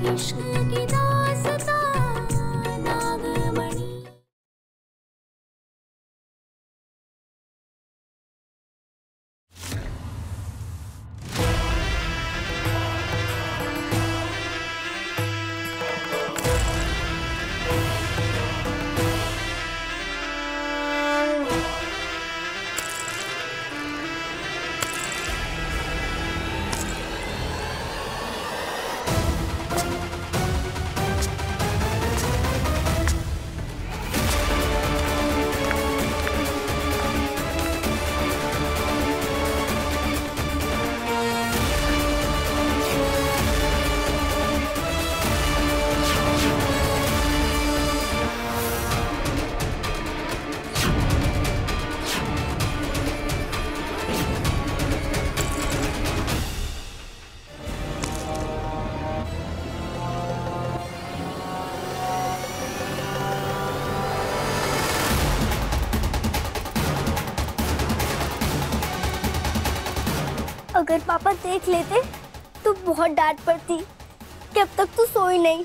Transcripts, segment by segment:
इश्क की दास्तां नागमणि। अगर पापा देख लेते तो बहुत डांट पड़ती कि अब तक तू सोई नहीं।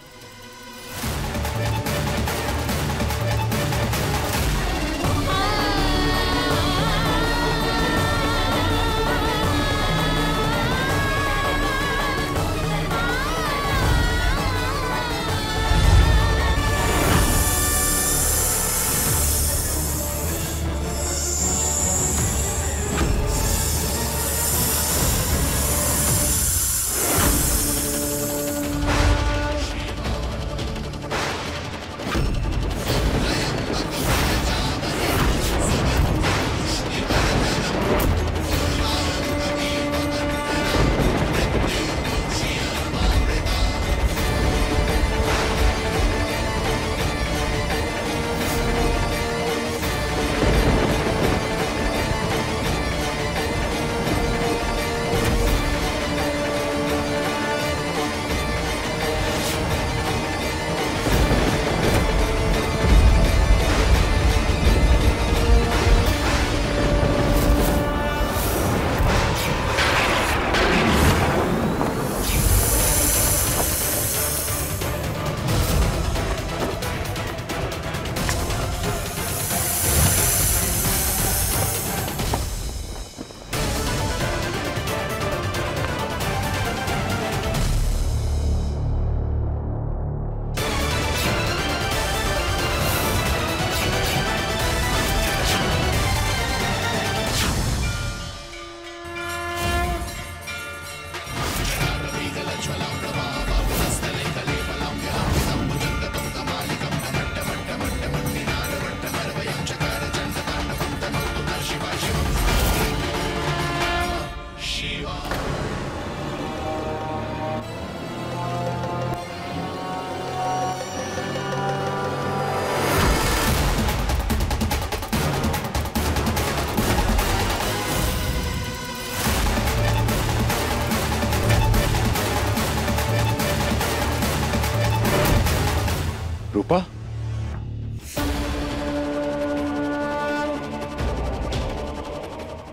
रूपा,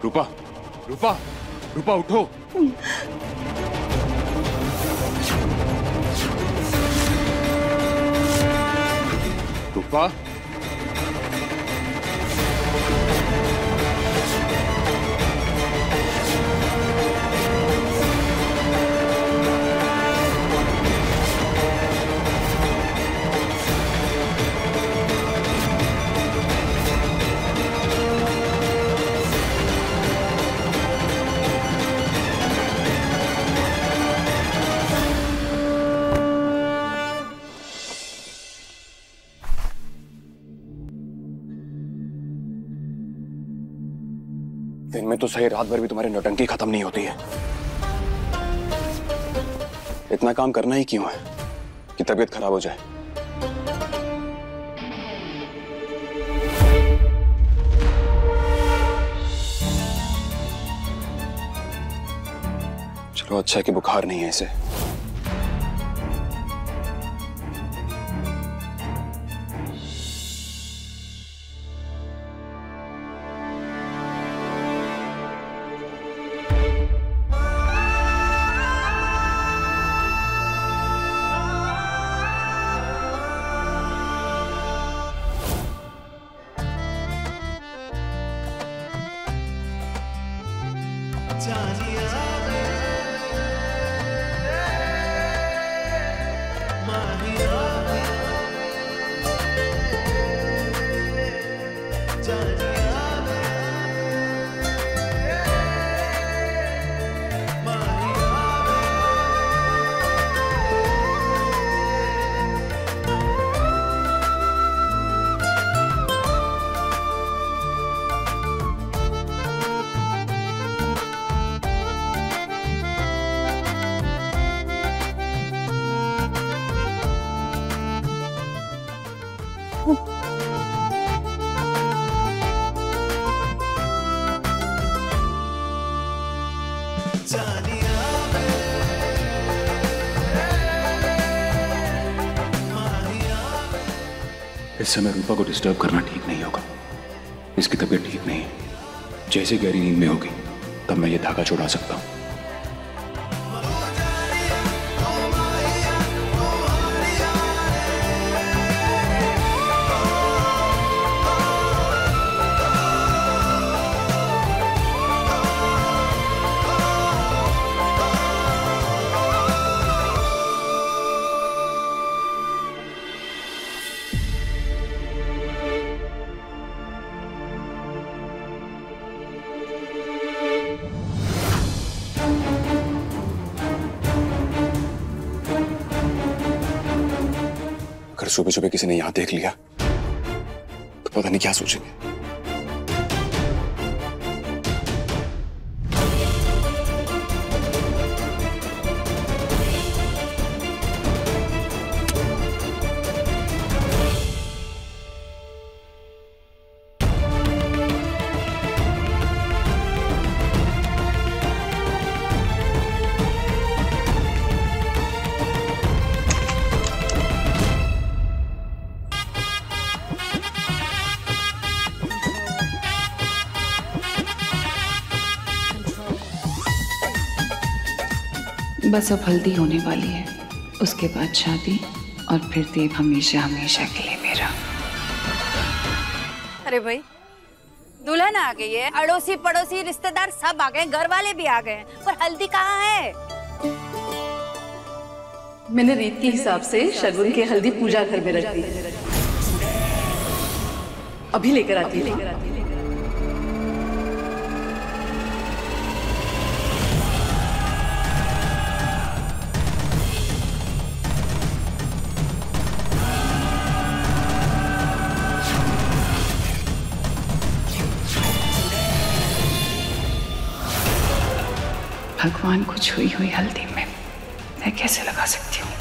रूपा, रूपा, रूपा उठो। रूपा, दिन में तो सही, रात भर भी तुम्हारी नौटंकी खत्म नहीं होती है। इतना काम करना ही क्यों है कि तबीयत खराब हो जाए? चलो अच्छा है कि बुखार नहीं है इसे। इस समय रूपा को डिस्टर्ब करना ठीक नहीं होगा। इसकी तबीयत ठीक नहीं है। जैसे गहरी नींद में होगी तब मैं ये धागा छुड़ा सकता हूँ। अगर सुबह सुबह किसी ने यहां देख लिया तो पता नहीं क्या सोचेंगे। बस अब हल्दी होने वाली है, उसके बाद शादी और फिर देव हमेशा हमेशा के लिए मेरा। अरे भाई दुल्हन आ गई है, अड़ोसी पड़ोसी रिश्तेदार सब आ गए, घर वाले भी आ गए, पर हल्दी कहाँ है? मैंने रीत के हिसाब से शगुन की हल्दी पूजा घर में रख दी। अभी लेकर आती है। भगवान को छुई हुई हल्दी में मैं कैसे लगा सकती हूँ?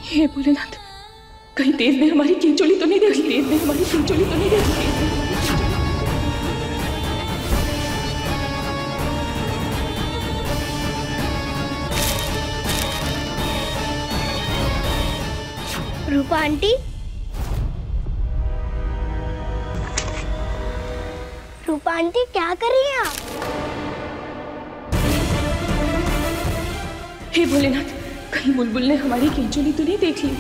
हे भोलेनाथ, कहीं देव ने हमारी किंचोली तो नहीं देखी? देव ने हमारी किंचोली तो नहीं देखी? रूपा आंटी, रूपा आंटी क्या कर रही हैं आप? हे भोलेनाथ, कहीं बुलबुल ने हमारी किंचोली तो नहीं देख ली?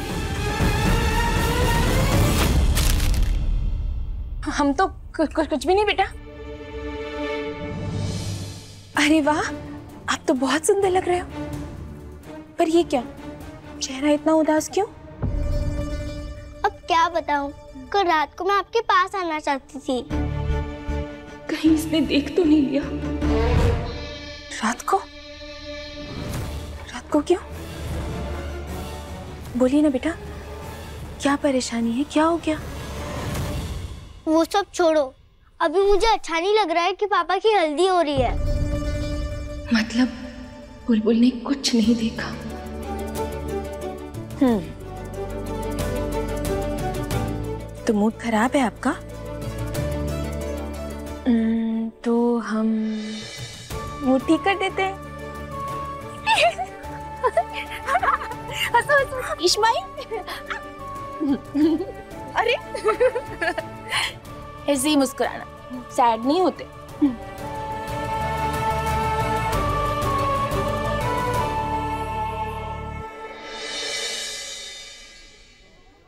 हम तो कुछ भी नहीं बेटा। अरे वाह, आप तो बहुत सुंदर लग रहे हो। पर ये क्या, चेहरा इतना उदास क्यों? अब क्या बताऊं, कल रात को मैं आपके पास आना चाहती थी। कहीं इसने देख तो नहीं लिया? रात को? रात को क्यों? बोलिए ना बेटा, क्या परेशानी है, क्या हो गया? वो सब छोड़ो, अभी मुझे अच्छा नहीं लग रहा है कि पापा की हल्दी हो रही है। मतलब बुलबुल ने कुछ नहीं देखा? तो मूड खराब है आपका? तो हम मूड ठीक कर देते हैं। हंसो हंसो इस्माइल। अरे ऐसे ही मुस्कुराना, सैड नहीं होते।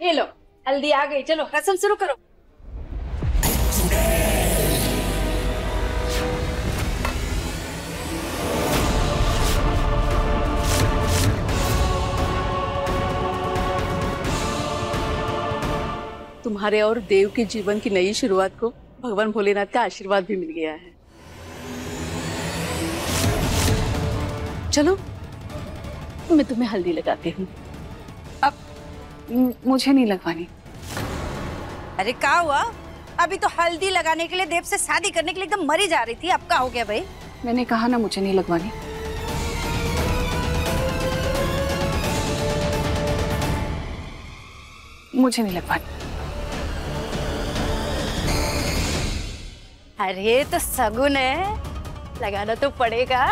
ये लो हल्दी आ गई, चलो रस्म शुरू करो। तुम्हारे और देव के जीवन की नई शुरुआत को भगवान भोलेनाथ का आशीर्वाद भी मिल गया है। चलो मैं तुम्हें हल्दी लगाती हूँ। अब मुझे नहीं लगवानी। अरे क्या हुआ? अभी तो हल्दी लगाने के लिए देव से शादी करने के लिए एकदम मरी जा रही थी, अब क्या हो गया भाई? मैंने कहा ना मुझे नहीं लगवानी। मुझे नहीं लगवानी। अरे तो सगुन है, लगाना तो पड़ेगा।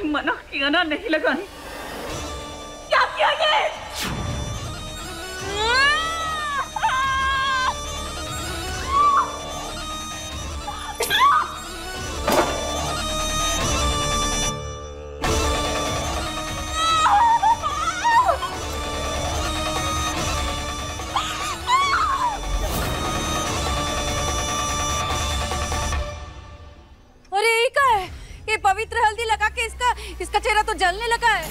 मना किया ना नहीं लगानी, क्या किया ये? अरे ये क्या है? ये पवित्र हल्दी लगा के इसका चेहरा तो जलने लगा है।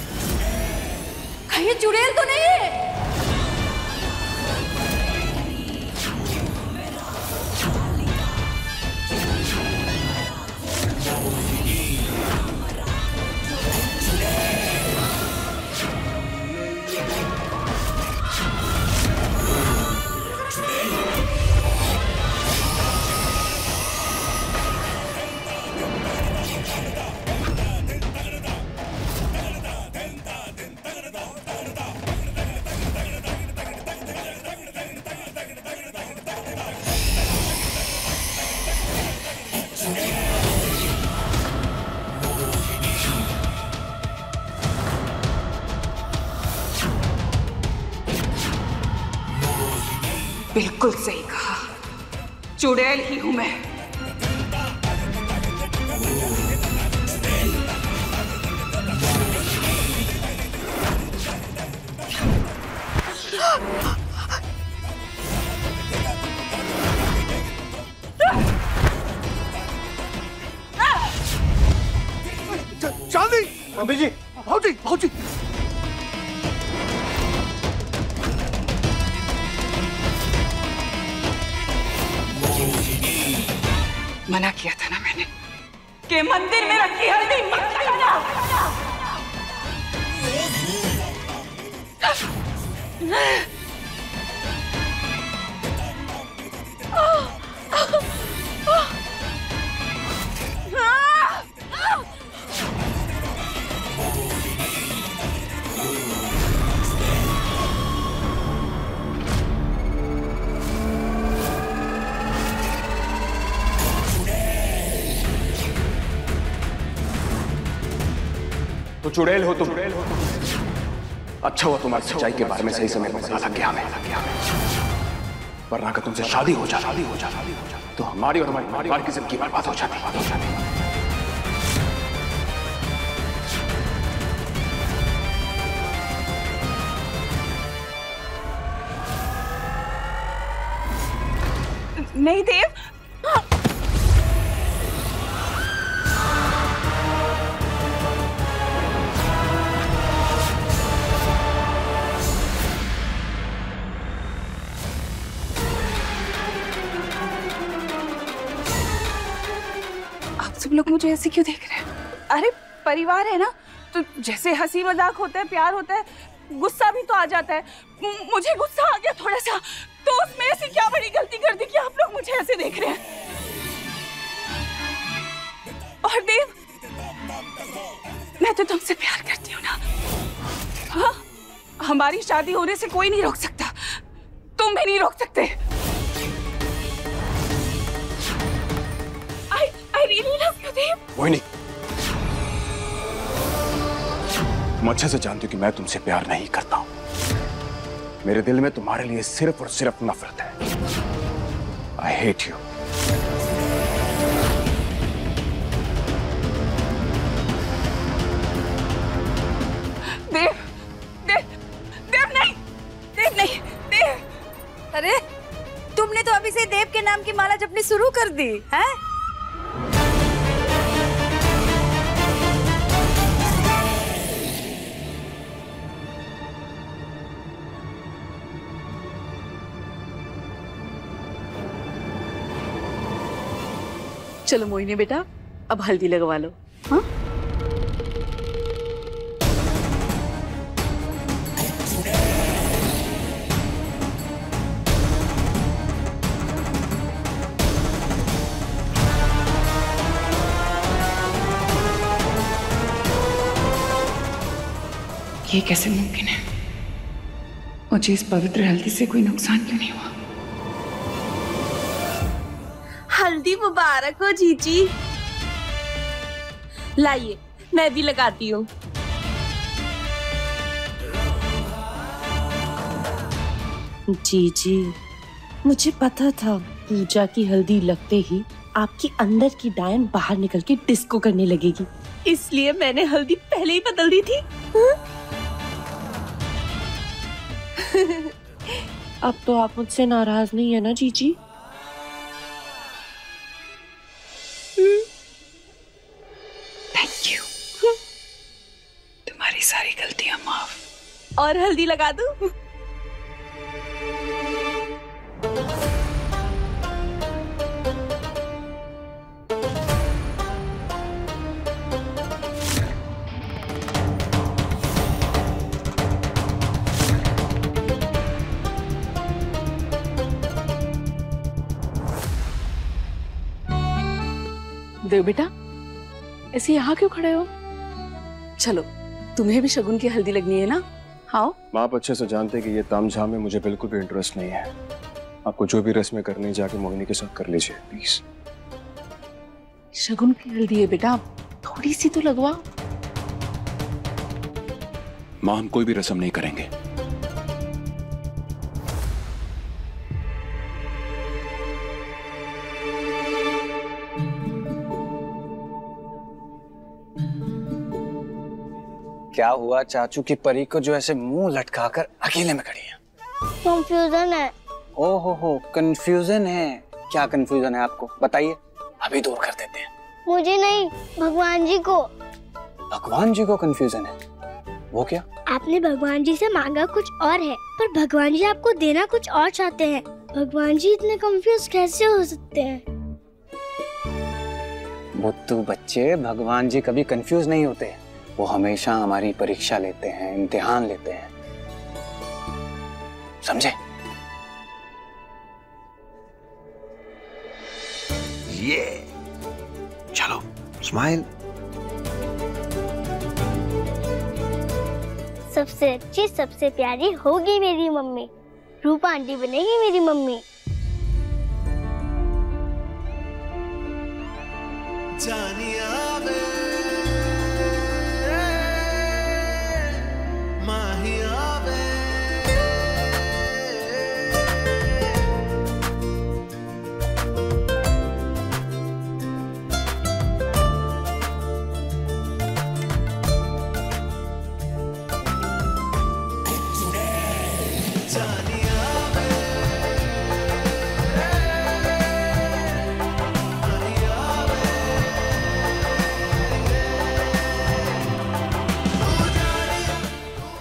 कहीं चुड़ैल तो नहीं है? बिल्कुल सही कहा, चुड़ैल ही हूं मैं। चांदी, अम्मी जी, भाऊजी, भाऊजी। मना किया था ना मैंने कि मंदिर में रखी हल्दी मत लगाना। तो चुड़ैल हो तुम। अच्छा हुआ तुम्हारी सच्चाई के बारे में सही समय पर पता लग गया हमें। वरना अगर तुमसे शादी हो जाती तो हमारी और हमारी परिवार की जिंदगी बर्बाद हो जाती। नहीं देव, आप सब लोग मुझे ऐसे क्यों देख रहे हैं? अरे परिवार है ना, तो जैसे हंसी मजाक होता है, प्यार होता है, गुस्सा भी तो आ जाता है। मुझे गुस्सा आ गया थोड़ा सा, तो उसमें ऐसी क्या बड़ी गलती कर दी कि आप लोग मुझे ऐसे देख रहे हैं। और देव, मैं तो तुमसे प्यार करती हूँ ना। हाँ, हमारी शादी होने से कोई नहीं रोक सकता, तुम भी नहीं रोक सकते। I really love you, देव। मोहिनी, तुम अच्छे से जानती हो कि मैं तुमसे प्यार नहीं करता हूं। मेरे दिल में तुम्हारे लिए सिर्फ और सिर्फ नफरत है। I hate you। देव, देव, देव नहीं, देव नहीं, देव। अरे तुमने तो अभी से देव के नाम की माला जपनी शुरू कर दी है? चलो मोहिनी बेटा, अब हल्दी लगवा लो। हाँ, ये कैसे मुमकिन है? मुझे इस पवित्र हल्दी से कोई नुकसान क्यों नहीं हुआ? हल्दी मुबारक हो जीजी। लाइए, मैं भी लगाती हूँ। जीजी, मुझे पता था पूजा की हल्दी लगते ही आपकी अंदर की डायन बाहर निकल के डिस्को करने लगेगी, इसलिए मैंने हल्दी पहले ही बदल दी थी। अब तो आप मुझसे नाराज नहीं है ना जीजी? Thank you. तुम्हारी सारी गलतियां माफ। और हल्दी लगा दूं? देव बेटा, ऐसे यहाँ क्यों खड़े हो? चलो, तुम्हें भी शगुन की हल्दी लगनी है ना? आओ। आप अच्छे से जानते हैं कि ये तामझाम में मुझे बिल्कुल भी इंटरेस्ट नहीं है। आपको जो भी रस्में करनी जाके मोहिनी के साथ कर लीजिए प्लीज। शगुन की हल्दी है बेटा, थोड़ी सी तो लगवाओ। मां, हम कोई भी रस्म नहीं करेंगे। क्या हुआ चाचू की परी को जो ऐसे मुंह लटकाकर अकेले में खड़ी है? कंफ्यूजन है। ओहो, कंफ्यूजन है। क्या कंफ्यूजन है आपको, बताइए, अभी दूर कर देते हैं। मुझे नहीं, भगवान जी को। भगवान जी को कंफ्यूजन है? वो क्या? आपने भगवान जी से मांगा कुछ और है, पर भगवान जी आपको देना कुछ और चाहते हैं। भगवान जी इतने कंफ्यूज कैसे हो सकते हैं? बुद्धू बच्चे, भगवान जी कभी कंफ्यूज नहीं होते। वो हमेशा हमारी परीक्षा लेते हैं, इम्तिहान लेते हैं, समझे? ये चलो, स्माइल। सबसे अच्छी, सबसे प्यारी होगी मेरी मम्मी। रूपा आंटी बनेगी मेरी मम्मी।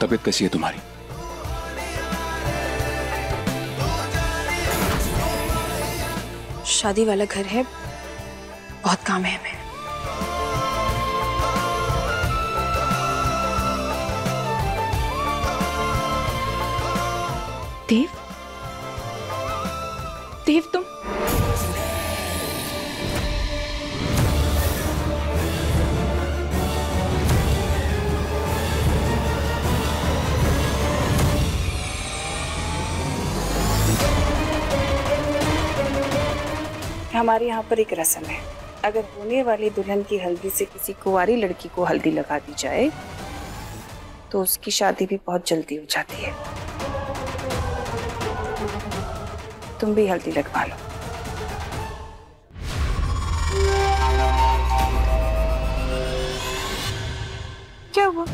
तबीयत कैसी है तुम्हारी? शादी वाला घर है, बहुत काम है हमें। देव, देव तुम हमारे यहाँ पर एक रस्म है, अगर होने वाली दुल्हन की हल्दी से किसी कुंवारी लड़की को हल्दी लगा दी जाए तो उसकी शादी भी बहुत जल्दी हो जाती है। तुम भी हल्दी लगवा लो। क्या हुआ?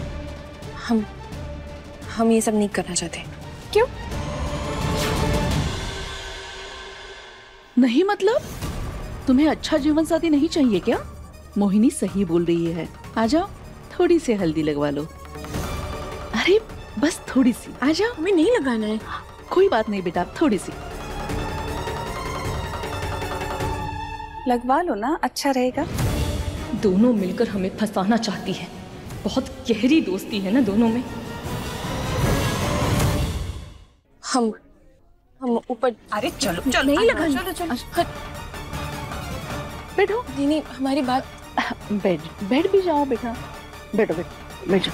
हम ये सब नहीं करना चाहते। क्यों? नहीं मतलब तुम्हें अच्छा जीवन साथी नहीं चाहिए क्या? मोहिनी सही बोल रही है, आ जाओ थोड़ी सी हल्दी लगवा लो। अरे बस थोड़ी सी, आ जाओ। हमें नहीं लगाना है। कोई बात नहीं बेटा, थोड़ी सी लगवा लो ना, अच्छा रहेगा। दोनों मिलकर हमें फंसाना चाहती है। बहुत गहरी दोस्ती है ना दोनों में। हम ऊपर। अरे चलो चलो, नहीं लगाना। चलो चलो बैठो। नहीं हमारी बात। बैठ भी जाओ बेटा, बैठो बैठो बैठो।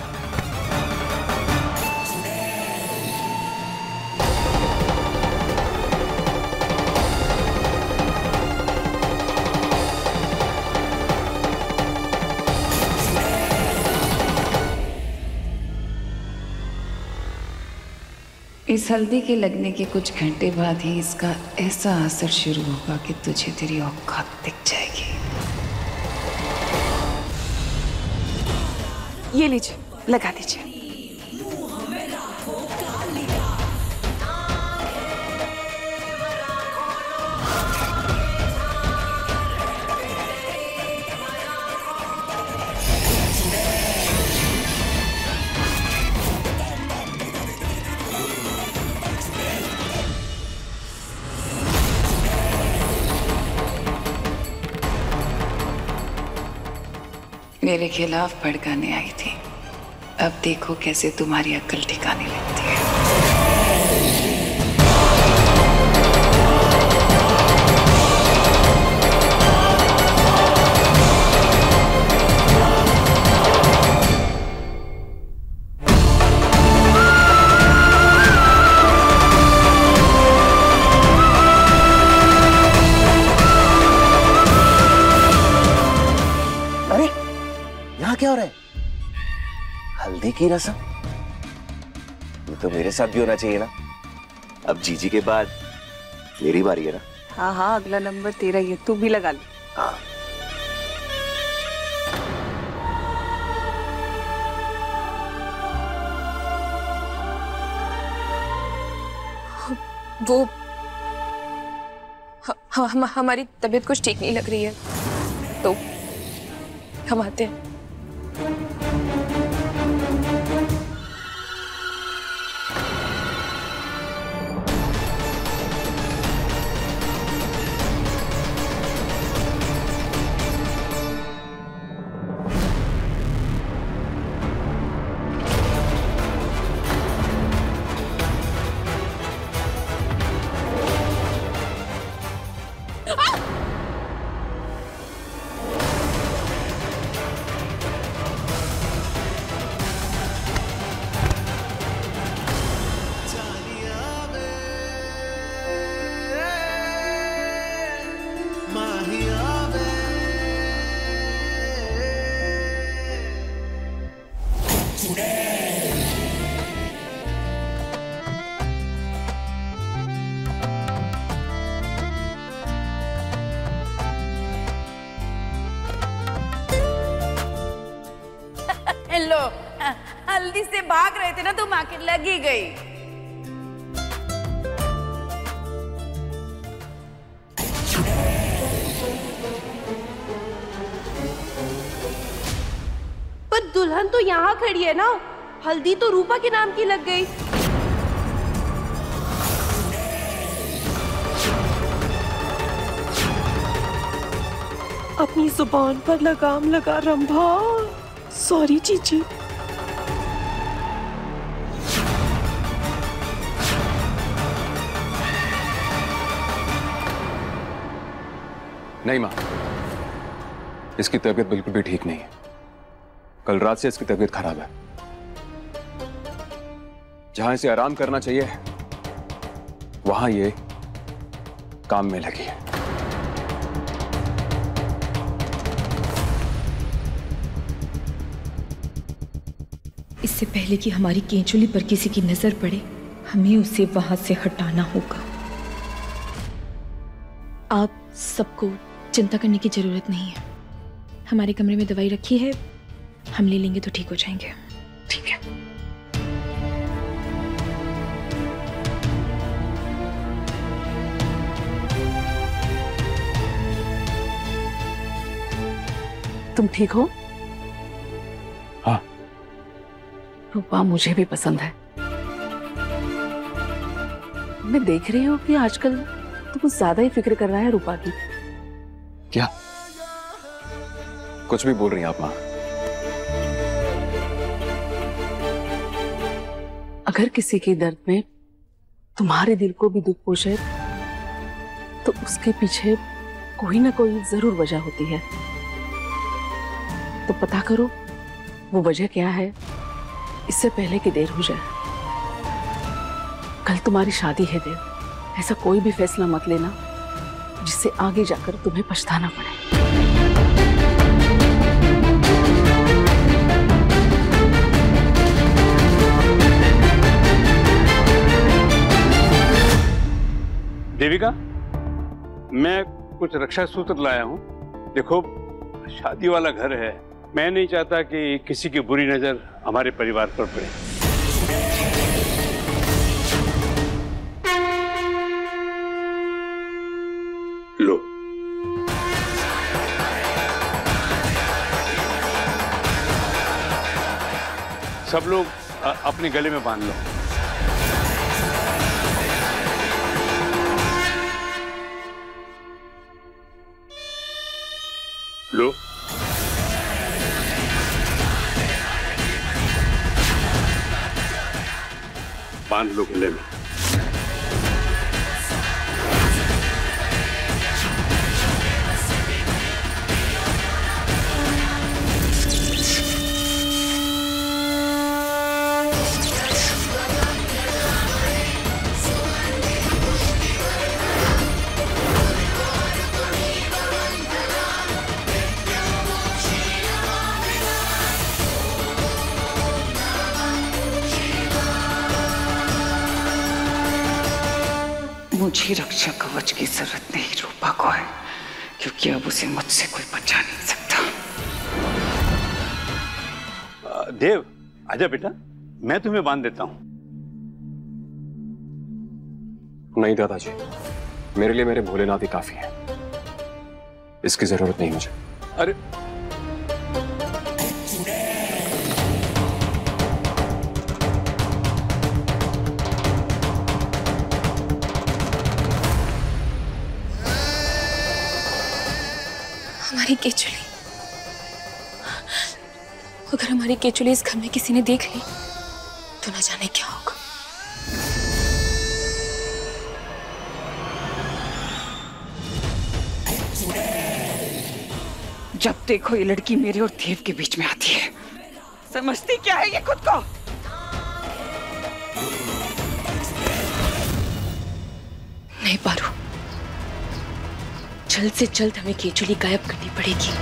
इस हल्दी के लगने के कुछ घंटे बाद ही इसका ऐसा असर शुरू होगा कि तुझे तेरी औकात दिख जाएगी। ये लीजिए, लगा दीजिए। मेरे खिलाफ भड़काने आई थी, अब देखो कैसे तुम्हारी अक्ल ठिकाने लगती है। क्या हो रहा है? हल्दी की रस्म? ये तो मेरे साथ भी होना चाहिए ना। अब जीजी के बाद मेरी बारी है ना। हाँ हाँ, अगला नंबर तेरा ही है, तू भी लगा ले। हाँ। वो हमारी तबीयत कुछ ठीक नहीं लग रही है, तो हम आते हैं। लो, हल्दी से भाग रहे थे ना तुम, आखिर लगी गई। पर दुल्हन तो यहाँ खड़ी है ना, हल्दी तो रूपा के नाम की लग गई। अपनी जुबान पर लगाम लगा रंभा। सॉरी जीजी। नहीं मां, इसकी तबीयत बिल्कुल भी ठीक नहीं है। कल रात से इसकी तबीयत खराब है। जहां इसे आराम करना चाहिए वहां ये काम में लगी है। इससे पहले कि हमारी केंचुली पर किसी की नजर पड़े, हमें उसे वहां से हटाना होगा। आप सबको चिंता करने की जरूरत नहीं है। हमारे कमरे में दवाई रखी है, हम ले लेंगे तो ठीक हो जाएंगे। ठीक है। तुम ठीक हो? हाँ। रूपा मुझे भी पसंद है। मैं देख रही हूँ कि आजकल तो कुछ ज्यादा ही फिक्र कर रहा है रूपा की। क्या? कुछ भी बोल रही हैं आप मां? अगर किसी के दर्द में तुम्हारे दिल को भी दुख पहुंचे तो उसके पीछे कोई ना कोई जरूर वजह होती है। तो पता करो वो वजह क्या है, इससे पहले कि देर हो जाए। कल तुम्हारी शादी है देव, ऐसा कोई भी फैसला मत लेना जिससे आगे जाकर तुम्हें पछताना पड़े। देविका, मैं कुछ रक्षा सूत्र लाया हूं। देखो, शादी वाला घर है, मैं नहीं चाहता कि किसी की बुरी नजर हमारे परिवार पर पड़े। लो। सब लोग अपने गले में बांध लो। लो। बांध लो गले में। मुझे रक्षा कवच की जरूरत नहीं रूपा को है, क्योंकि अब उसे मुझसे कोई बचा नहीं सकता। देव, आजा बेटा, मैं तुम्हें बांध देता हूं। नहीं दादाजी, मेरे लिए मेरे भोलेनाथ ही काफी है, इसकी जरूरत नहीं मुझे। अरे हमारी केचुली, अगर हमारी केचुली इस घर में किसी ने देख ली तो न जाने क्या होगा। जब देखो ये लड़की मेरे और देव के बीच में आती है। समझती क्या है ये खुद को? नहीं पारू, जल्द से जल्द हमें केचुली गायब करनी पड़ेगी।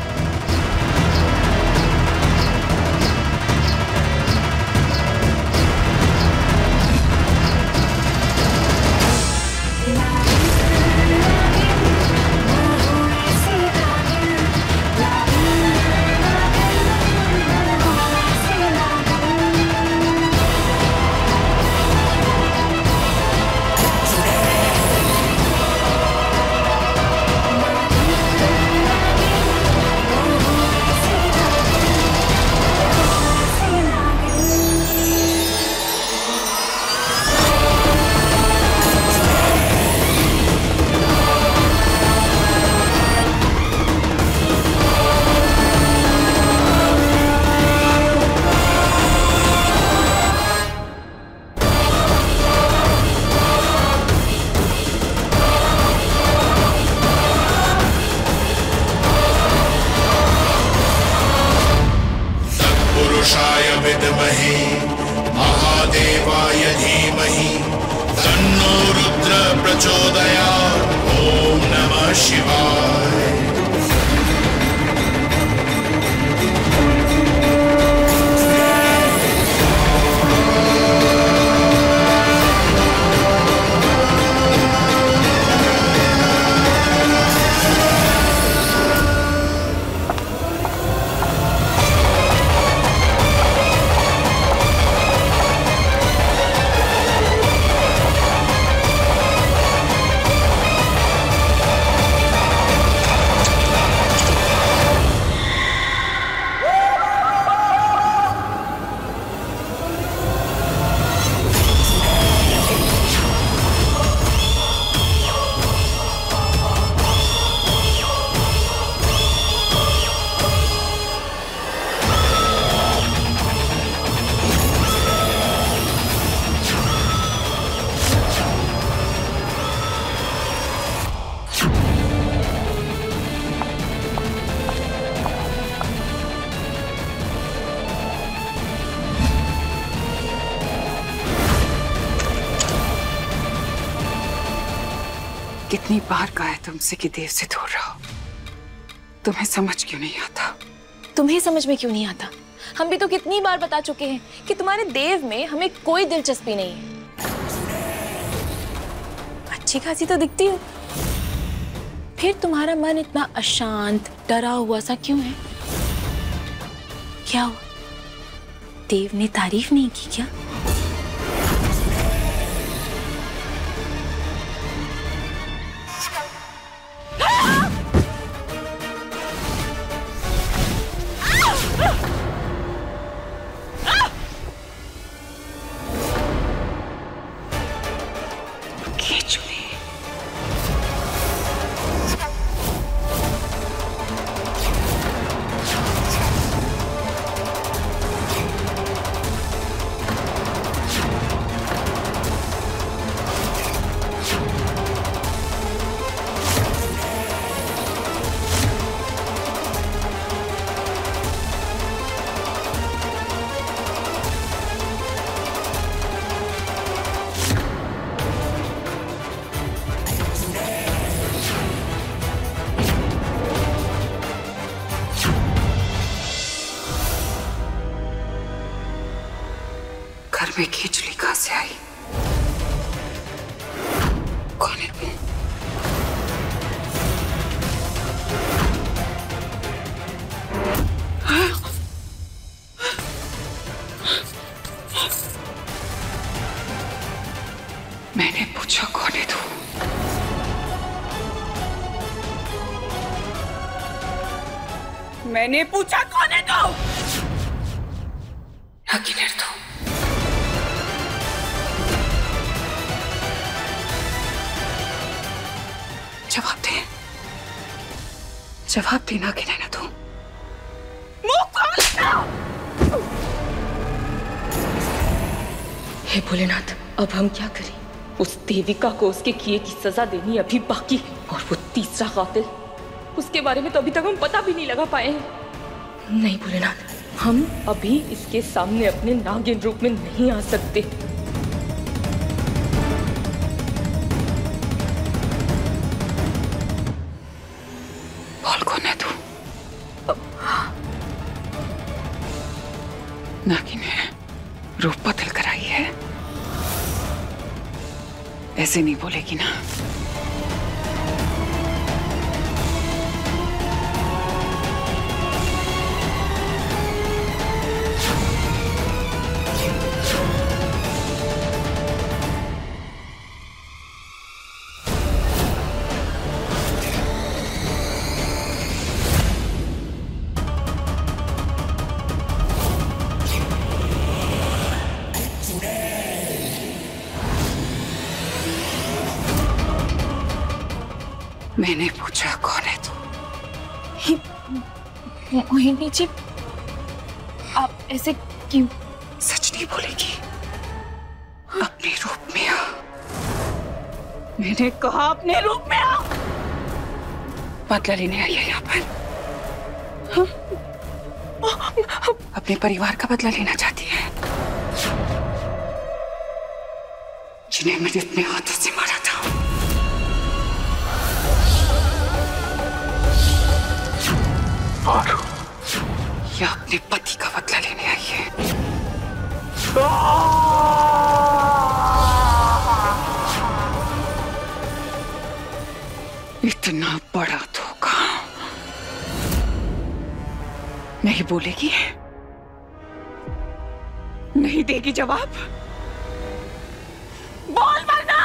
कितनी बार कहा है तुमसे कि देव से दूर रहो, तुम्हें समझ क्यों नहीं आता? तुम्हें समझ में क्यों नहीं आता? हम भी तो कितनी बार बता चुके हैं कि तुम्हारे देव में हमें कोई दिलचस्पी नहीं है। अच्छी खासी तो दिखती हो, फिर तुम्हारा मन इतना अशांत डरा हुआ सा क्यों है? क्या हुआ? देव ने तारीफ नहीं की क्या? घर में खिचड़ी कहां से आई? कौन है तुम? मैंने पूछा कौन है तू? मैंने पूछा कौन है तू? नागिन तू? जवाब दे, जवाब देना कि नहीं ना तू? मुंह खोल! हे भोलेनाथ, अब हम क्या करें? उस देविका को उसके किए की सजा देनी अभी बाकी है, और वो तीसरा कातिल, उसके बारे में तो अभी तक हम पता भी नहीं लगा पाए हैं। नहीं भोलेनाथ, हम अभी इसके सामने अपने नागिन रूप में नहीं आ सकते। बोल कौन है तू? नागिन है, रूप बदल कर आई है। ऐसे नहीं बोलेगी ना? मैंने पूछा कौन है तू? मोहिनी जी, आप ऐसे क्यों? सच नहीं बोलेगी? अपने रूप में आ। मैंने कहा अपने रूप में आ। बदला लेने आई है यहाँ पर। अपने परिवार का बदला लेना चाहती है, जिन्हें मैंने अपने हाथों से मारा था। और या अपने पति का बदला लेने आई है। इतना बड़ा धोखा। नहीं बोलेगी? नहीं देगी जवाब? बोल वरना!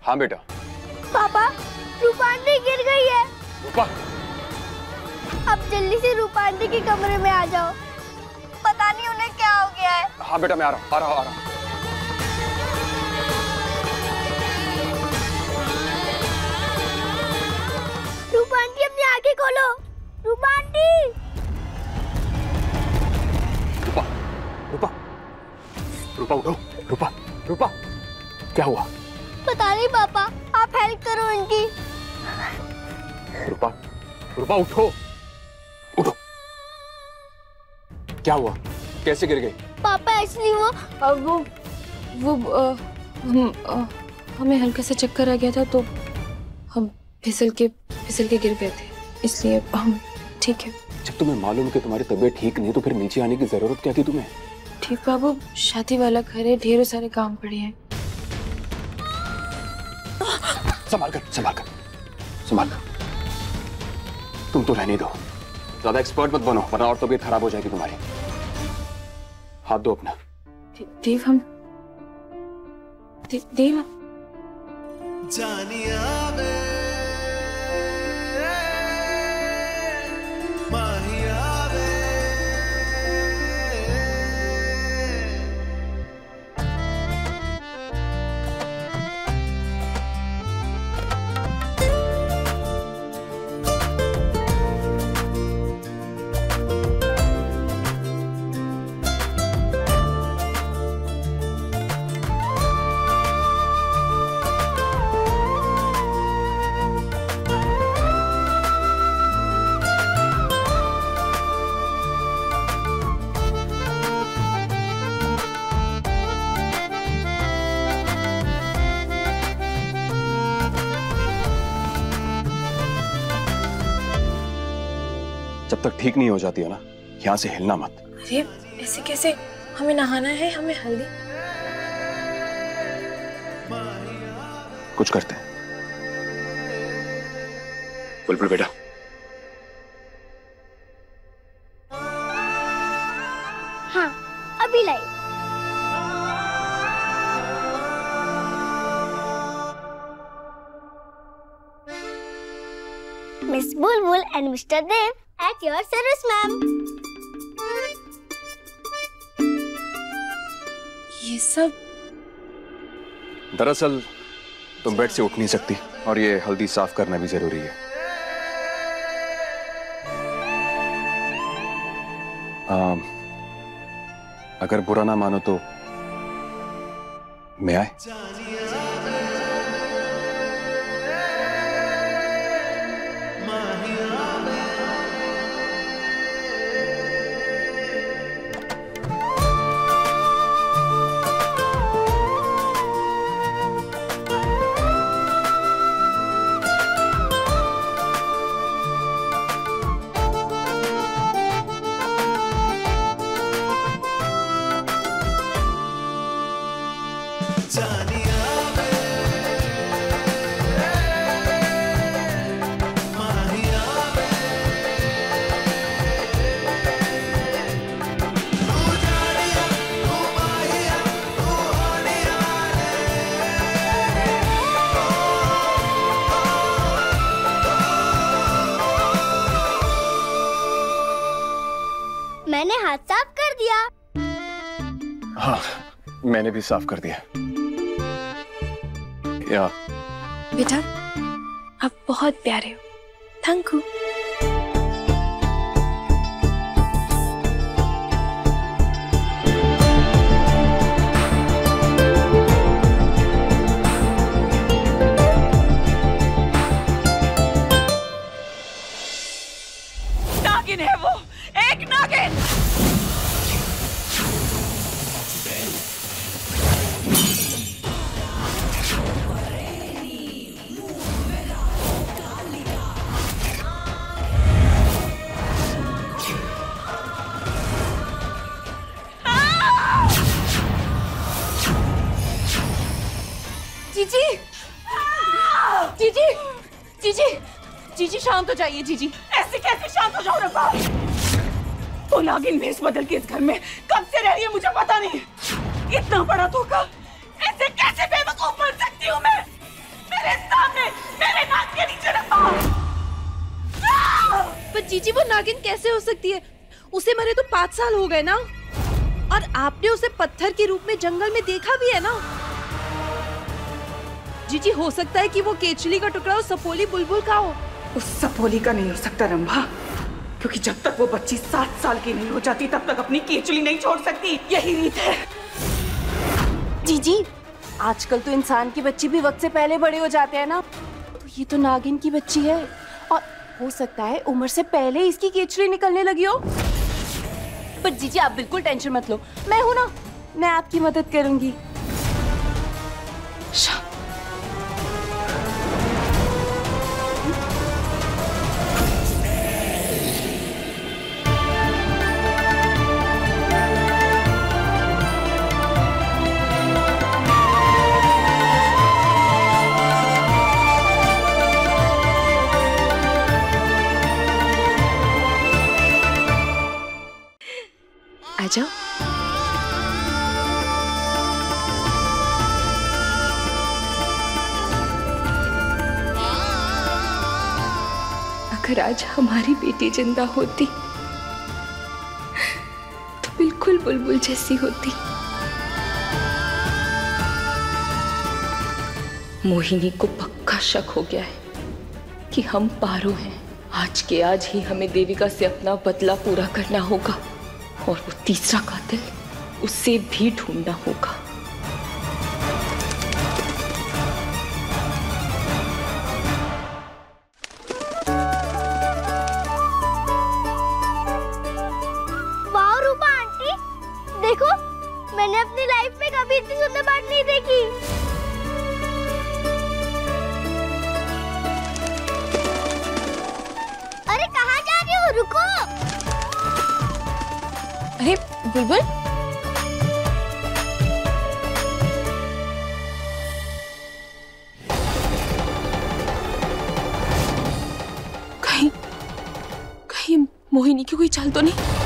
हाँ बेटा। पापा, रूपा आंटी गिर गई है। रूपा? अब जल्दी से रूपा आंटी के कमरे में आ जाओ, पता नहीं उन्हें क्या हो गया है। हाँ बेटा मैं आ रहा हूँ। रूपा आंटी अपनी आंखें खोलो। रूपा आंटी। रूपा उठो। रूपा क्या हुआ? पता नहीं पापा, आप हेल्प करो उनकी। रूपा उठो। क्या हुआ? कैसे गिर गई? पापा एक्चुअली हमें हल्का सा चक्कर आ गया था तो हम फिसल के गिर गए थे, इसलिए हम ठीक है। जब तुम्हें मालूम है कि तुम्हारी तबीयत ठीक नहीं तो फिर नीचे आने की जरूरत क्या थी तुम्हें? ठीक बाबू, शादी वाला घर है, ढेरों सारे काम पड़े हैं। संभाल कर। तुम तो रहने दो, ज्यादा एक्सपर्ट मत बनो वरना और तबीयत खराब हो जाएगी तुम्हारी। हाथ दो अपना। देव जब तक ठीक नहीं हो जाती है ना, यहाँ से हिलना मत। अरे ऐसे कैसे? हमें नहाना है, हमें हल्दी। कुछ करते हैं। बुलबुल बेटा, हाँ अभी लाई। Miss Bulbul and mister Dev at your service, ma'am. ये सब दरअसल तुम बेड से उठ नहीं सकती और ये हल्दी साफ करना भी जरूरी है। अगर बुरा ना मानो तो मैं आए? मैंने हाथ साफ कर दिया। हाँ मैंने भी साफ कर दिया। या बेटा आप बहुत प्यारे हो, थैंक यू। नागिन है वो, एक नागिन। जीजी शांत हो जाइए। जीजी ऐसे कैसे शांत हो जाओ रब्बा? वो नागिन भेष बदल के इस घर में कब से रह रही है मुझे पता नहीं। इतना बड़ा धोखा, ऐसे कैसे बेवकूफ बन सकती हूँ मैं? मेरे सामने मेरे नाक के नीचे रब्बा। पर जीजी वो नागिन कैसे हो सकती है? उसे मरे तो 5 साल हो गए ना, और आपने उसे पत्थर के रूप में जंगल में देखा भी है ना। जीजी हो सकता है कि वो केचली का टुकड़ा उस सपोली बुलबुल का हो। उस सपोली का नहीं हो सकता रंभा, क्योंकि जब तक वो बच्ची 7 साल की नहीं हो जाती तब तक अपनी केचली नहीं छोड़ सकती। यही रीत है। जीजी आजकल तो इंसान के बच्चे भी वक्त से पहले बड़े हो जाते हैं ना, तो ये तो नागिन की बच्ची है, और हो सकता है उम्र से पहले इसकी केचली निकलने लगी हो। पर जीजी आप बिल्कुल टेंशन मत लो, मैं हूं ना, मैं आपकी मदद करूंगी। आजा। अगर आज हमारी बेटी जिंदा होती तो बिल्कुल बुलबुल जैसी होती। मोहिनी को पक्का शक हो गया है कि हम पारो हैं। आज के आज ही हमें देविका से अपना बदला पूरा करना होगा, और वो तीसरा कातिल उसे भी ढूंढना होगा। वाह रूपा आंटी, देखो मैंने अपनी लाइफ में कभी इतनी सुंदर बात नहीं देखी। अरे कहाँ जा रही हो? रुको। अरे बुलबुल, कहीं मोहिनी की कोई चाल तो नहीं?